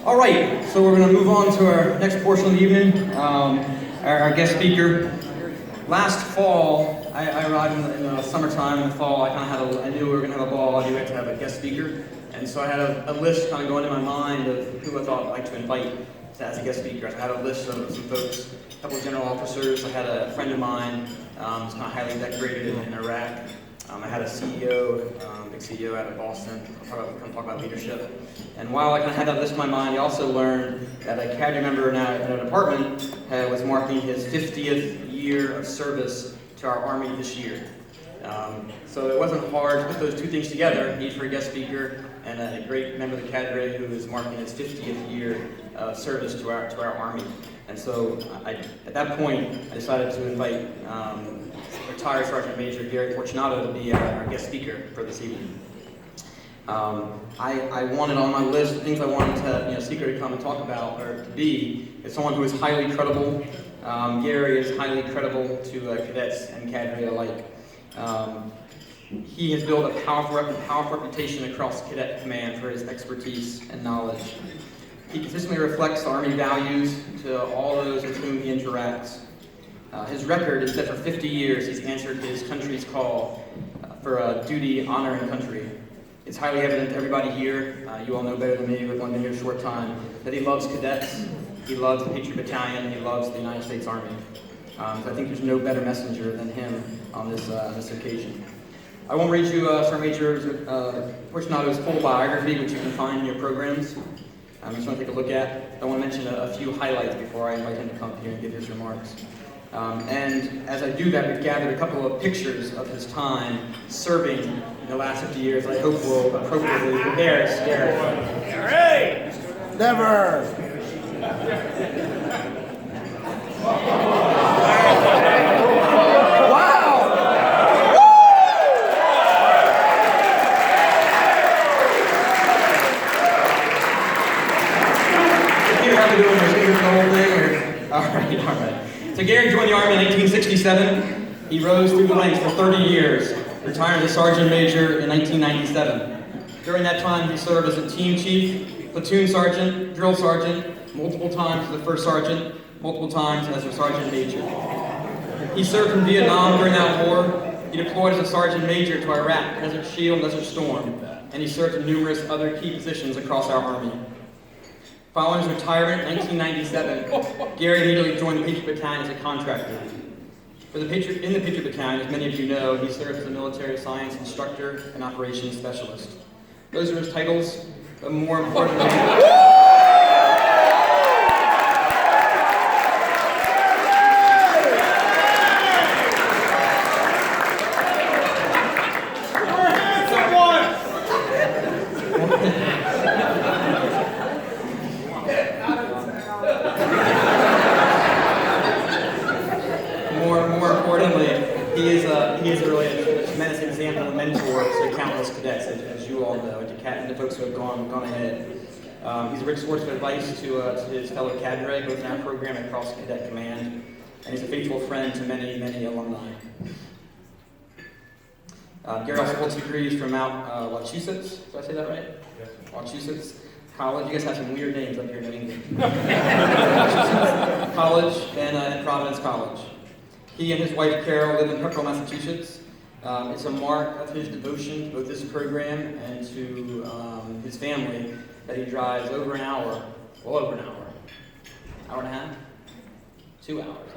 All right, so we're going to move on to our next portion of the evening, our guest speaker. Last fall, I arrived in the summertime. In the fall, I knew we were going to have a ball. I knew we had to have a guest speaker, and so I had a list kind of going in my mind of who I thought I'd like to invite as a guest speaker. I had a list of some folks, a couple of general officers. I had a friend of mine who's kind of highly decorated in Iraq. I had a CEO, big CEO out of Boston, talk about leadership. And while I kind of had that list in my mind, I also learned that a cadre member in our department was marking his 50th year of service to our Army this year. So it wasn't hard to put those two things together, need for a guest speaker and a great member of the cadre who is marking his 50th year of service to our Army. And so at that point, I decided to invite retired Sergeant Major Gary Fortunato to be our guest speaker for this evening. I wanted on my list of things I wanted to, speaker to come and talk about, or to be, is someone who is highly credible. Gary is highly credible to cadets and cadre alike. He has built a powerful reputation across Cadet Command for his expertise and knowledge. He consistently reflects the Army values to all those with whom he interacts. His record is that for 50 years he's answered his country's call for duty, honor, and country. It's highly evident to everybody here, you all know better than me, we've only been here a short time, that he loves cadets, he loves the Patriot Battalion, he loves the United States Army. So I think there's no better messenger than him on this occasion. I won't read you Sergeant Major Fortunato's full biography, which you can find in your programs. I just want to take a look at. I want to mention a few highlights before I invite him to come here and give his remarks. And as I do that, we've gathered a couple of pictures of his time serving in the last 50 years I hope will appropriately prepare us. Gary! Never! All right. So Gary joined the Army in 1967. He rose through the ranks for 30 years, retired as a Sergeant Major in 1997. During that time, he served as a team chief, platoon sergeant, drill sergeant, multiple times as a first sergeant, multiple times as a Sergeant Major. He served in Vietnam during that war. He deployed as a Sergeant Major to Iraq, Desert Shield, Desert Storm, and he served in numerous other key positions across our Army. Following his retirement in 1997, Gary immediately joined the Patriot Battalion as a contractor. In the Patriot Battalion, as many of you know, he serves as a military science instructor and operations specialist. Those are his titles, but more importantly, he is really a tremendous example and mentor to countless cadets, as you all know, and to folks who have gone ahead. He's a rich source of advice to his fellow cadre, both in our program and across Cadet Command, and he's a faithful friend to many, many alumni. Gary also holds degrees from Mount Wachusett. Did I say that right? Yes. Wachusett College. You guys have some weird names up here in New England. Wachusett College and Providence College. He and his wife Carol live in Pepperell, Massachusetts. It's a mark of his devotion to both this program and to his family that he drives over an hour, hour and a half, 2 hours.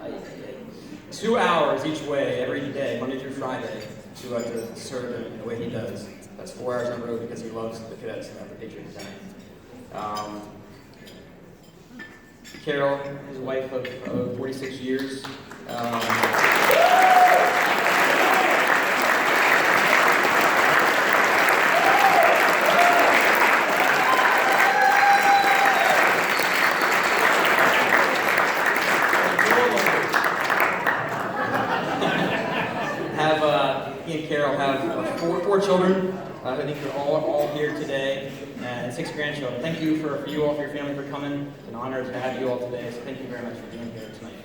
2 hours each way every day, Monday through Friday, to serve in the way he does. That's 4 hours on the road because he loves the cadets and the Patriot Battalion. Carol, his wife of 46 years. He and Carol have four children. I think they're all here today, and 6 grandchildren. Thank you for you all, for your family, for coming. It's an honor to have you all today, so thank you very much for being here tonight.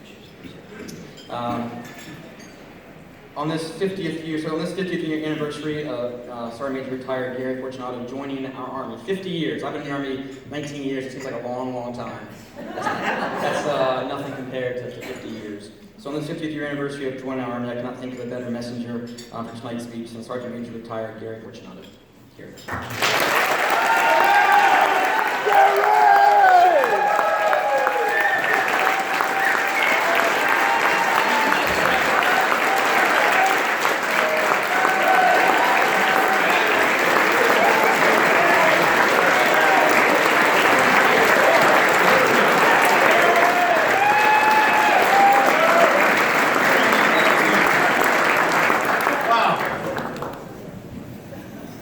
on this 50th year anniversary of Sergeant Major retired Gary Fortunato joining our Army. 50 years. I've been in the Army 19 years. It seems like a long, long time. That's nothing compared to 50 years. So on this 50th year anniversary of joining our Army, I cannot think of a better messenger for tonight's speech than Sergeant Major retired Gary Fortunato. Here.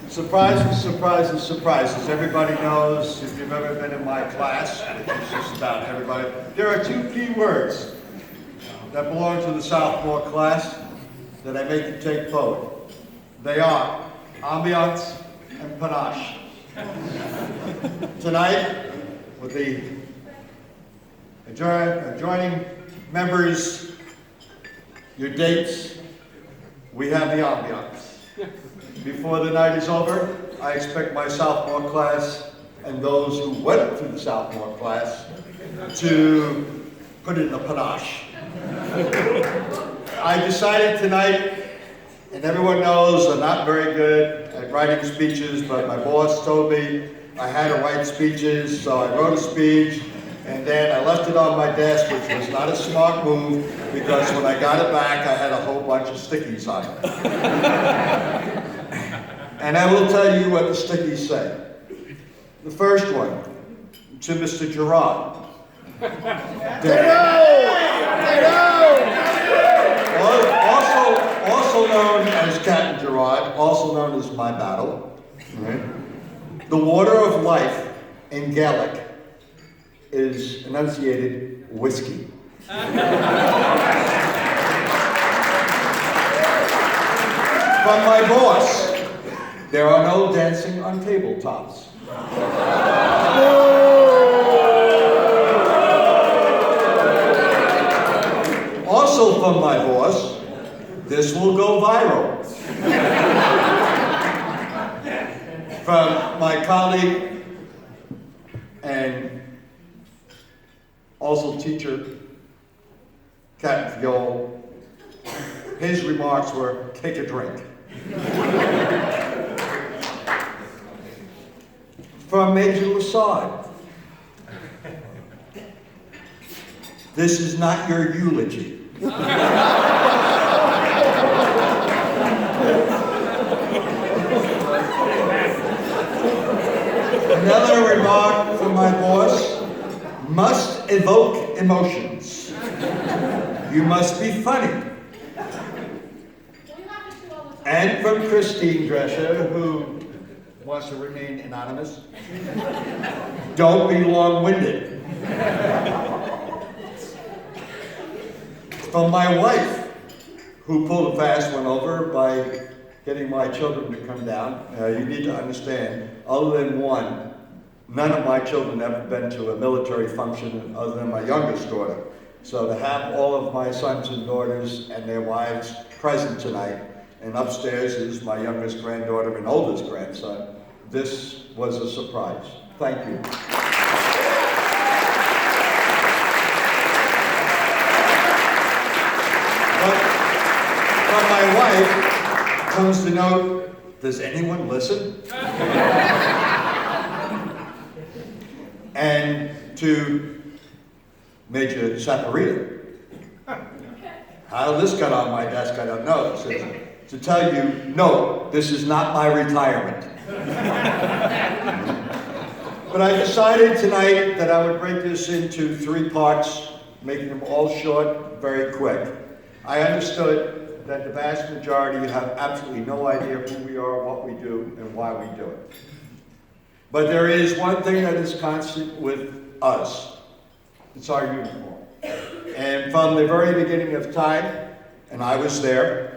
Surprises, surprises, surprises. Everybody knows, if you've ever been in my class, which is just about everybody, there are two key words that belong to the sophomore class that I make you take forward. They are ambiance and panache. Tonight, with the adjoining members, your dates, we have the ambiance. Before the night is over, I expect my sophomore class and those who went through the sophomore class to put in the panache. I decided tonight, and everyone knows I'm not very good at writing speeches, but my boss told me I had to write speeches, so I wrote a speech, and then I left it on my desk, which was not a smart move, because when I got it back, I had a whole bunch of stickies on it. And I will tell you what the stickies say. The first one, to Mr. Gerard. Also known as Captain Gerard, also known as my battle. Right? The water of life in Gaelic is enunciated whiskey. From my boss, there are no dancing on tabletops. Also from my boss, this will go viral. From my colleague and also teacher, Captain Fiol, his remarks were, take a drink. From Major Lassard, this is not your eulogy. Another remark from my boss, must evoke emotions. You must be funny. And from Christine Drescher, who wants to remain anonymous, don't be long-winded. From my wife, who pulled a fast one over by getting my children to come down. You need to understand, other than one, none of my children have ever been to a military function other than my youngest daughter. So to have all of my sons and daughters and their wives present tonight, and upstairs is my youngest granddaughter and oldest grandson, this was a surprise. Thank you. But from my wife comes the note, does anyone listen? And to Major Saparita, how this got on my desk, I don't know. It says, to tell you, no, this is not my retirement. But I decided tonight that I would break this into 3 parts, making them all short, very quick. I understood that the vast majority have absolutely no idea who we are, what we do, and why we do it. But there is one thing that is constant with us. It's our uniform. And from the very beginning of time, and I was there,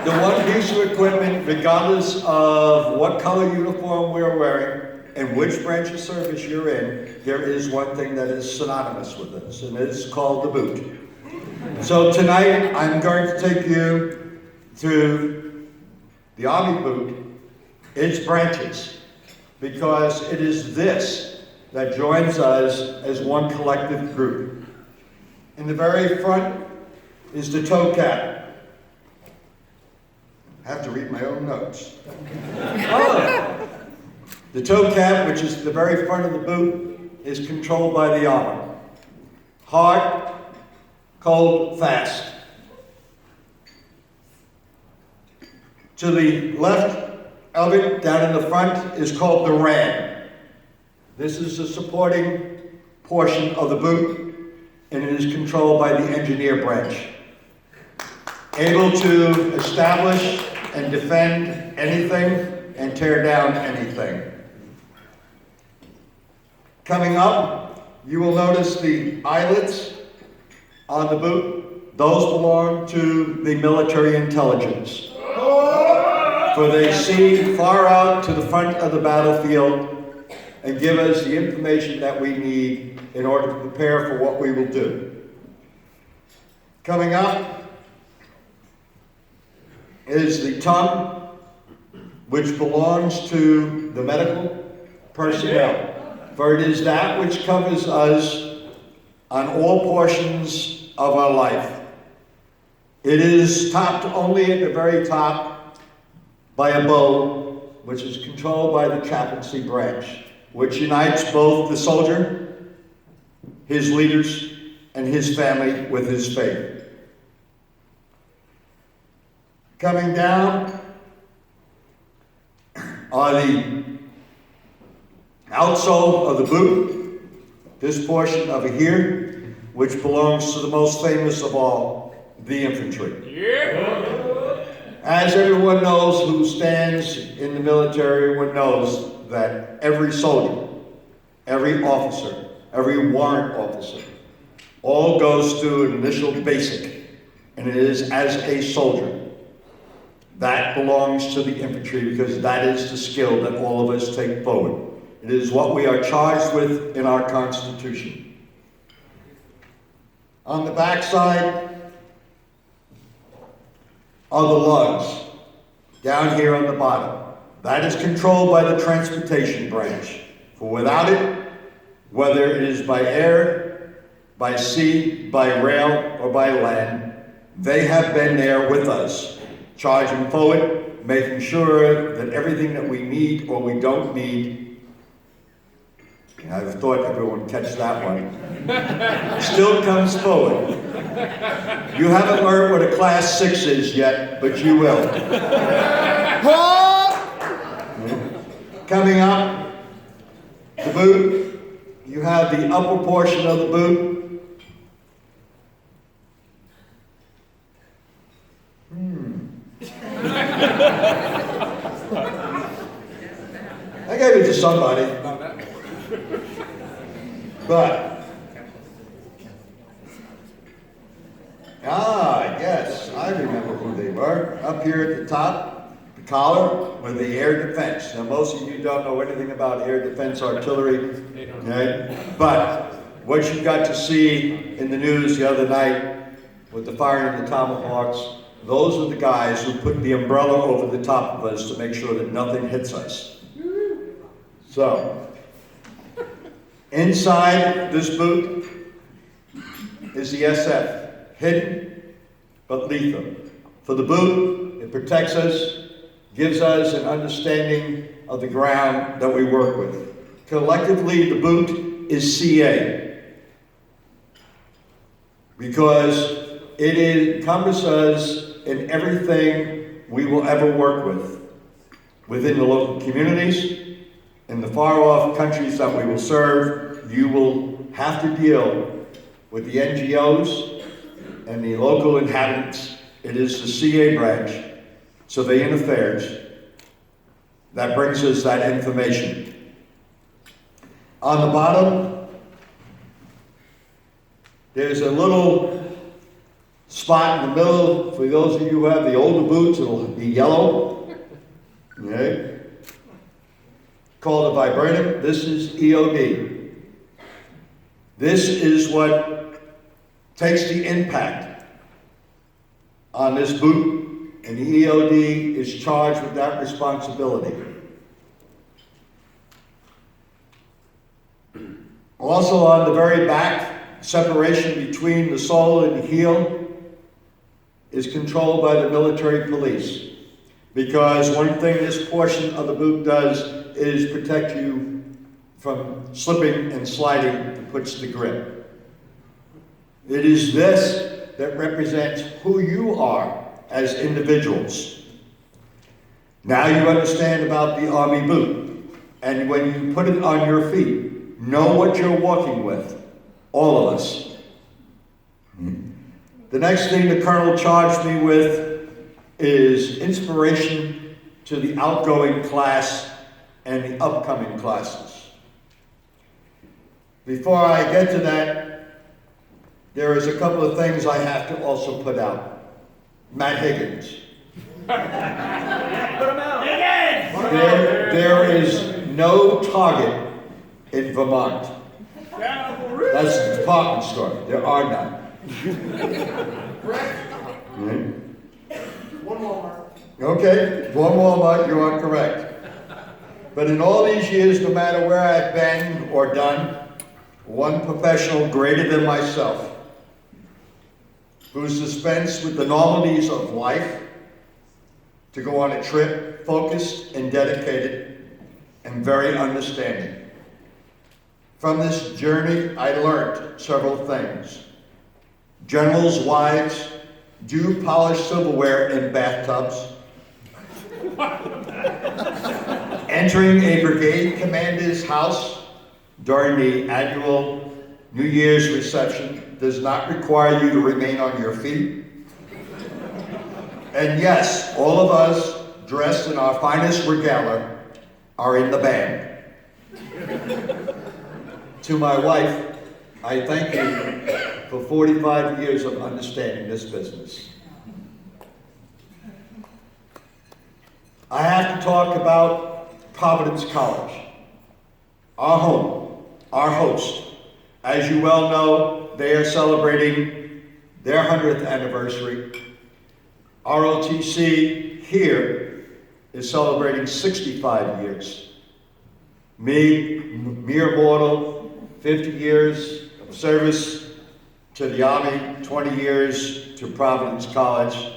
the one piece of equipment, regardless of what color uniform we're wearing and which branch of service you're in, there is one thing that is synonymous with this, and it's called the boot. So tonight, I'm going to take you to the Army boot, its branches, because it is this that joins us as one collective group. In the very front is the toe cap. I have to read my own notes. Oh. The toe cap, which is the very front of the boot, is controlled by the armor. Hard, cold, fast. To the left of it, down in the front, is called the ram. This is the supporting portion of the boot, and it is controlled by the engineer branch. Able to establish and defend anything and tear down anything. Coming up, you will notice the eyelets on the boot. Those belong to the military intelligence. For they see far out to the front of the battlefield and give us the information that we need in order to prepare for what we will do. Coming up is the tongue, which belongs to the medical personnel. For it is that which covers us on all portions of our life. It is topped only at the very top by a bow, which is controlled by the chaplaincy branch, which unites both the soldier, his leaders, and his family with his faith. Coming down are the outsole of the boot, this portion over here, which belongs to the most famous of all, the infantry. Yeah. As everyone knows who stands in the military, everyone knows that every soldier, every officer, every warrant officer, all goes through an initial basic, and it is as a soldier. That belongs to the infantry because that is the skill that all of us take forward. It is what we are charged with in our Constitution. On the backside are the lugs, down here on the bottom. That is controlled by the transportation branch. For without it, whether it is by air, by sea, by rail, or by land, they have been there with us, charging forward, making sure that everything that we need or we don't need, I thought everyone would catch that one, still comes forward. You haven't learned what a Class 6 is yet, but you will. Coming up, the boot, you have the upper portion of the boot. I gave it to somebody. But, yes, I remember who they were. Up here at the top, the collar with the air defense. Now, most of you don't know anything about air defense artillery, okay? But what you got to see in the news the other night with the firing of the Tomahawks, those are the guys who put the umbrella over the top of us to make sure that nothing hits us. So, inside this boot is the SF, hidden but lethal. For the boot, it protects us, gives us an understanding of the ground that we work with. Collectively, the boot is CA because it encompasses us in everything we will ever work with, within the local communities, in the far-off countries that we will serve. You will have to deal with the NGOs and the local inhabitants. It is the CA branch, Civilian Affairs, that brings us that information. On the bottom, there's a little spot in the middle. For those of you who have the older boots, it'll be yellow. Okay? Called a viburnum. This is EOD. This is what takes the impact on this boot, and the EOD is charged with that responsibility. Also on the very back, separation between the sole and the heel is controlled by the military police. Because one thing this portion of the boot does is protect you from slipping and sliding and puts the grip. It is this that represents who you are as individuals. Now you understand about the Army boot. And when you put it on your feet, know what you're walking with. All of us. The next thing the Colonel charged me with is inspiration to the outgoing class and the upcoming classes. Before I get to that, there is a couple of things I have to also put out. Matt Higgins. Put him out. There is no Target in Vermont. That's the department store. There are none. One Walmart. Okay, one Walmart, you are correct. But in all these years, no matter where I've been or done, one professional greater than myself, who's dispensed with the normalities of life, to go on a trip focused and dedicated and very understanding. From this journey, I learned several things. Generals' wives do polish silverware in bathtubs. Entering a brigade commander's house during the annual New Year's reception does not require you to remain on your feet. And yes, all of us, dressed in our finest regalia, are in the band. To my wife, I thank you for 45 years of understanding this business. I have to talk about Providence College, our home, our host. As you well know, they are celebrating their 100th anniversary. ROTC here is celebrating 65 years. Me, mere mortal, 50 years of service to the Army, 20 years to Providence College,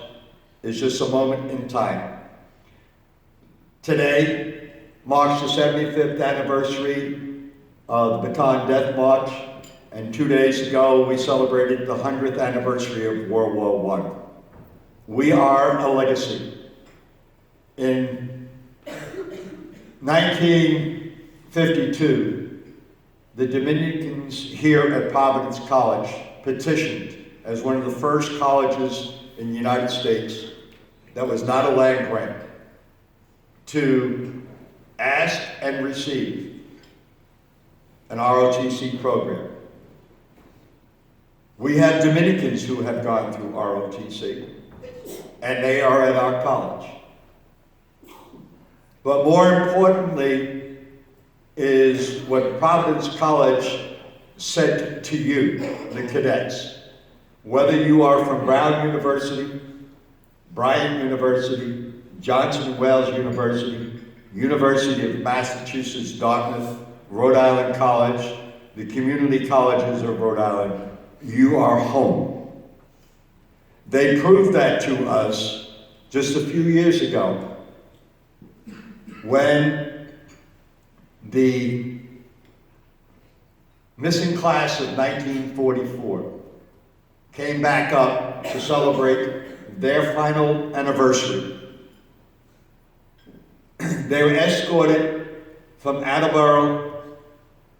is just a moment in time. Today marks the 75th anniversary of the Bataan Death March, and 2 days ago we celebrated the 100th anniversary of World War I. We are a legacy. In 1952, the Dominicans here at Providence College petitioned as one of the first colleges in the United States that was not a land grant to ask and receive an ROTC program. We have Dominicans who have gone through ROTC, and they are at our college. But more importantly is what Providence College said to you, the cadets. Whether you are from Brown University, Bryant University, Johnson & Wales University, University of Massachusetts, Dartmouth, Rhode Island College, the community colleges of Rhode Island, you are home. They proved that to us just a few years ago when the missing class of 1944 came back up to celebrate their final anniversary. They were escorted from Attleboro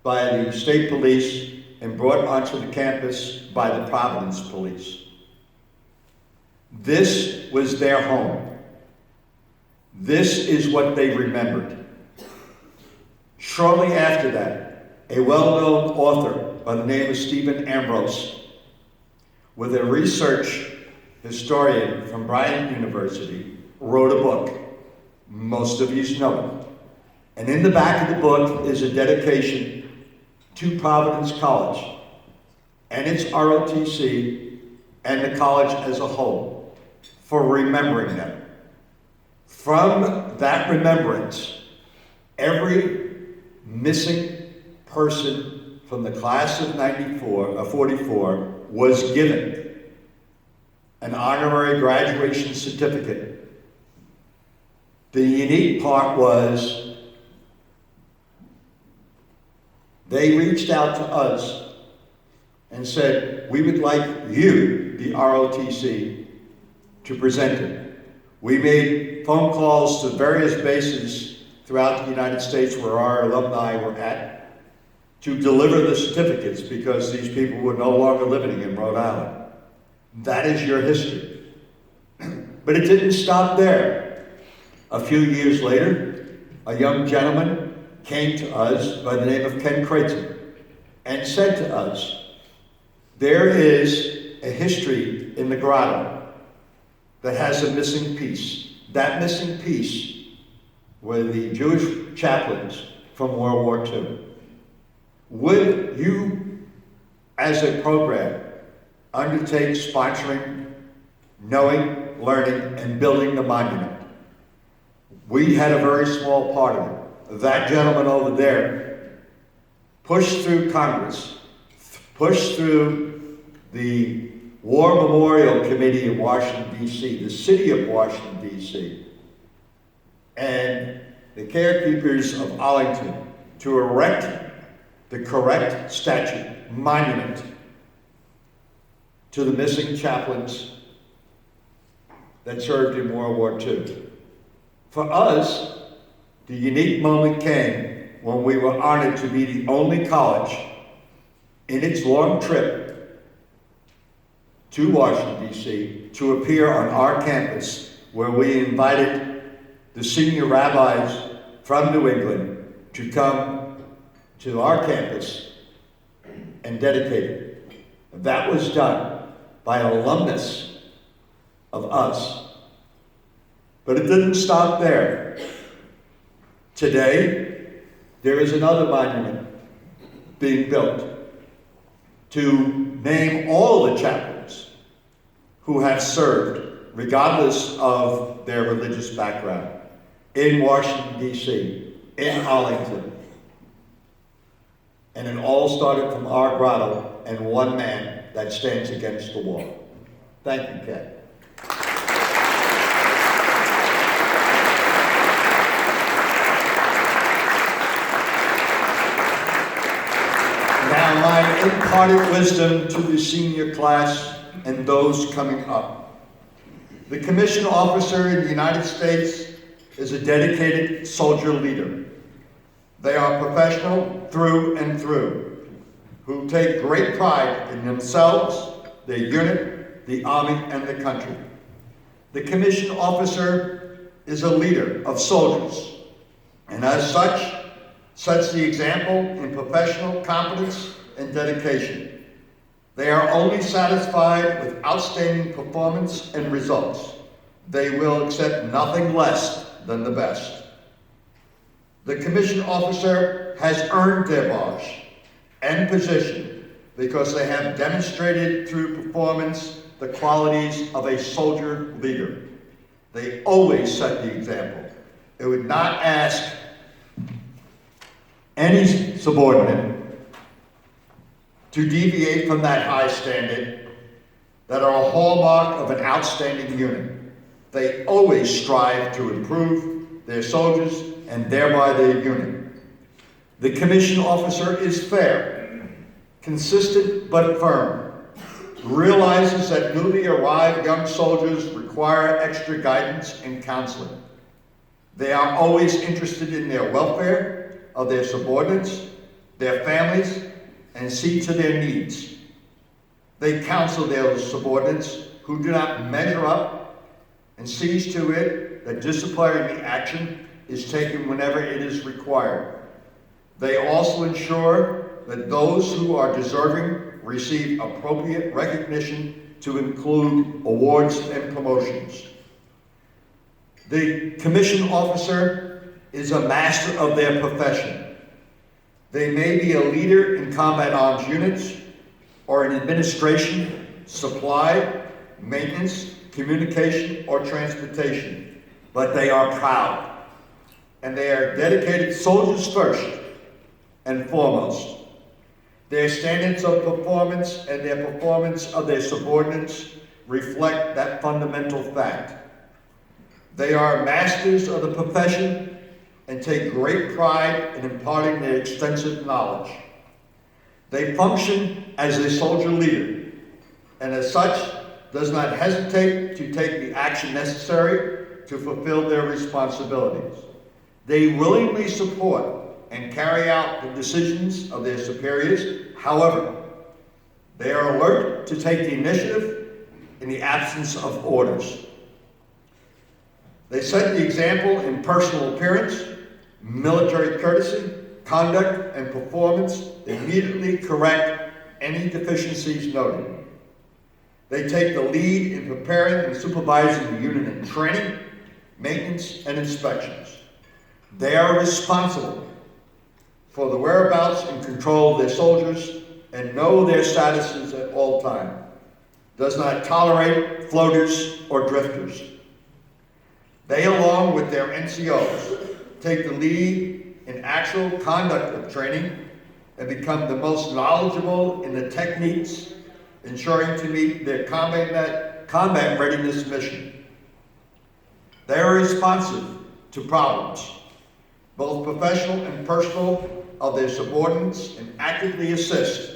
by the state police and brought onto the campus by the Providence police. This was their home. This is what they remembered. Shortly after that, a well-known author by the name of Stephen Ambrose, with a research historian from Bryant University, wrote a book. Most of you know it. And in the back of the book is a dedication to Providence College and its ROTC and the college as a whole. for remembering them. From that remembrance, every missing person from the class of 44 was given an honorary graduation certificate. The unique part was they reached out to us and said, we would like you, the ROTC, to present it. We made phone calls to various bases throughout the United States where our alumni were at to deliver the certificates because these people were no longer living in Rhode Island. That is your history. But it didn't stop there. A few years later, a young gentleman came to us by the name of Ken Kraetzer and said to us, there is a history in the grotto that has a missing piece. That missing piece were the Jewish chaplains from World War II. Would you, as a program, undertake sponsoring, knowing, learning, and building the monument? We had a very small part of it. That gentleman over there pushed through Congress, pushed through the War Memorial Committee of Washington, D.C., the city of Washington, D.C., and the carekeepers of Arlington to erect the correct statue, monument, to the missing chaplains that served in World War II. For us, the unique moment came when we were honored to be the only college in its long trip to Washington, D.C., to appear on our campus, where we invited the senior rabbis from New England to come to our campus and dedicate it. That was done by an alumnus of us. But it didn't stop there. Today, there is another monument being built to name all the chaplains who have served, regardless of their religious background, in Washington, D.C., in Arlington. And it all started from our grotto and one man that stands against the wall. Thank you, Ken. Now, my imparted wisdom to the senior class and those coming up. The commissioned officer in the United States is a dedicated soldier leader. They are professional through and through, who take great pride in themselves, their unit, the Army, and the country. The commissioned officer is a leader of soldiers, and as such, sets the example in professional competence and dedication. They are only satisfied with outstanding performance and results. They will accept nothing less than the best. The commissioned officer has earned their badge and position because they have demonstrated through performance the qualities of a soldier leader. They always set the example. They would not ask any subordinate to deviate from that high standard that are a hallmark of an outstanding unit. They always strive to improve their soldiers and thereby their unit. The commissioned officer is fair, consistent but firm, realizes that newly arrived young soldiers require extra guidance and counseling. They are always interested in their welfare of their subordinates, their families, and see to their needs. They counsel their subordinates who do not measure up and sees to it that disciplinary action is taken whenever it is required. They also ensure that those who are deserving receive appropriate recognition to include awards and promotions. The commissioned officer is a master of their profession. They may be a leader in combat arms units or in administration, supply, maintenance, communication, or transportation, but they are proud. And they are dedicated soldiers first and foremost. Their standards of performance and their performance of their subordinates reflect that fundamental fact. They are masters of the profession and take great pride in imparting their extensive knowledge. They function as a soldier leader, and as such, does not hesitate to take the action necessary to fulfill their responsibilities. They willingly support and carry out the decisions of their superiors. However, they are alert to take the initiative in the absence of orders. They set the example in personal appearance, military courtesy, conduct, and performance. They immediately correct any deficiencies noted. They take the lead in preparing and supervising the unit in training, maintenance, and inspections. They are responsible for the whereabouts and control of their soldiers and know their statuses at all times. Does not tolerate floaters or drifters. They, along with their NCOs, take the lead in actual conduct of training and become the most knowledgeable in the techniques, ensuring to meet their combat readiness mission. They are responsive to problems, both professional and personal, of their subordinates and actively assist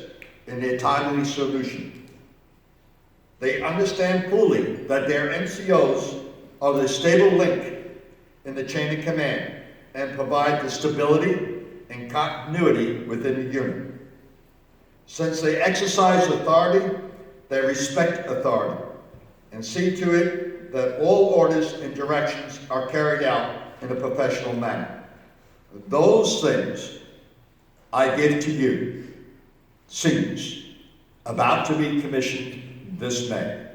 in their timely solution. They understand fully that their NCOs are the stable link in the chain of command and provide the stability and continuity within the unit. Since they exercise authority, they respect authority and see to it that all orders and directions are carried out in a professional manner. Those things I give to you, seniors, about to be commissioned this May.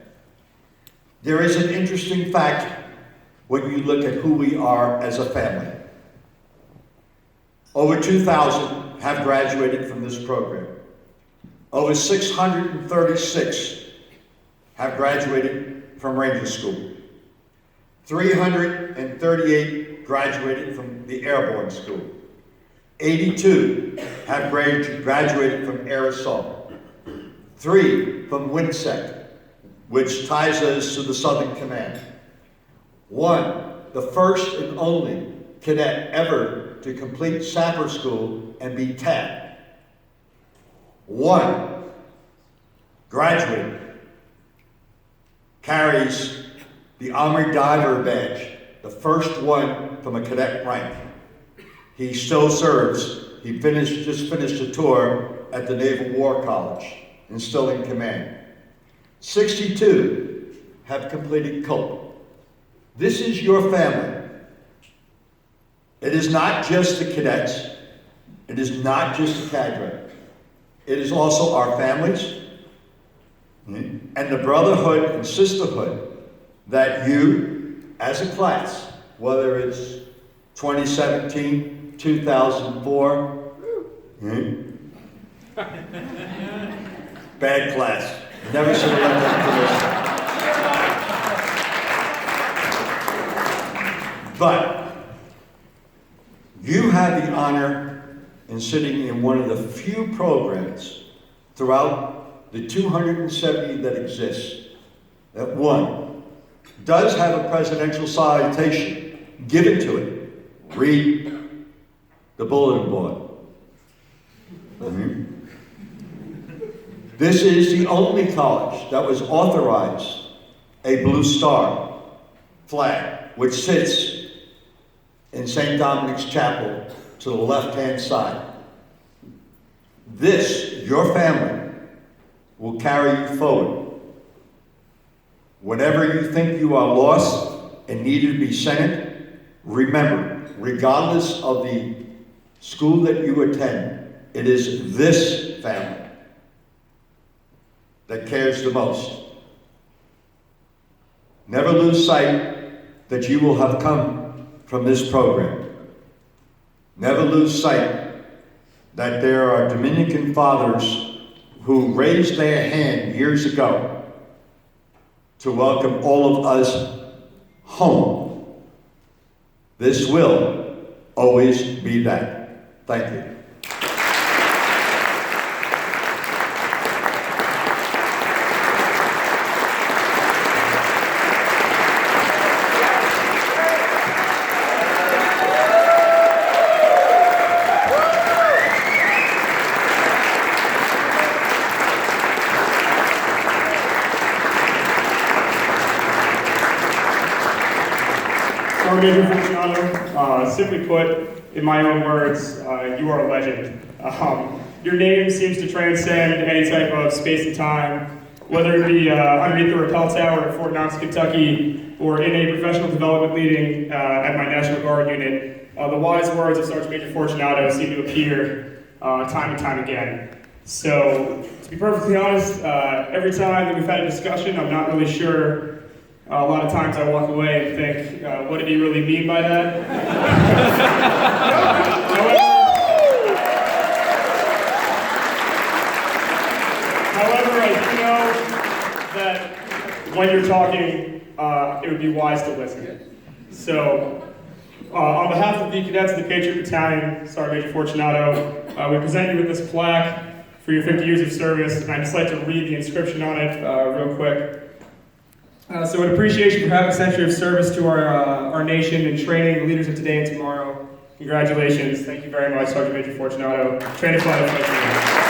There is an interesting fact when you look at who we are as a family. Over 2,000 have graduated from this program. Over 636 have graduated from Ranger School. 338 graduated from the Airborne School. 82 have graduated from Air Assault. 3 from WINSEC, which ties us to the Southern Command. 1, the first and only cadet ever to complete Sapper School and be tapped. 1 graduate carries the Army Diver Badge, the first one from a cadet rank. He still serves. He just finished a tour at the Naval War College and still in command. 62 have completed COPE. This is your family. It is not just the cadets. It is not just the cadre. It is also our families and the brotherhood and sisterhood that you, as a class, whether it's 2017, 2004, bad class. Never should have let that commission. But you have the honor in sitting in one of the few programs throughout the 270 that exist that one does have a presidential citation given to it. Read the bulletin board. This is the only college that was authorized a Blue Star flag, which sits in St. Dominic's Chapel to the left-hand side. This, your family, will carry you forward. Whenever you think you are lost and need to be sent, remember, regardless of the school that you attend, it is this family that cares the most. Never lose sight that you will have come from this program. Never lose sight that there are Dominican fathers who raised their hand years ago to welcome all of us home. This will always be that. Thank you. Gary Fortunato, simply put, in my own words, you are a legend. Your name seems to transcend any type of space and time, whether it be underneath the rappel tower at Fort Knox, Kentucky, or in a professional development meeting at my National Guard unit. The wise words of Sergeant Major Fortunato seem to appear time and time again. So, to be perfectly honest, every time that we've had a discussion, I'm not really sure. A lot of times I walk away and think, what did he really mean by that? However, I do know that when you're talking, it would be wise to listen. So, on behalf of the cadets of the Patriot Battalion, Sergeant Major Fortunato, we present you with this plaque for your 50 years of service, and I'd just like to read the inscription on it real quick. So in appreciation for half a century of service to our nation and training the leaders of today and tomorrow, congratulations. Thank you very much, Sergeant Major Fortunato. Train to fly the flight.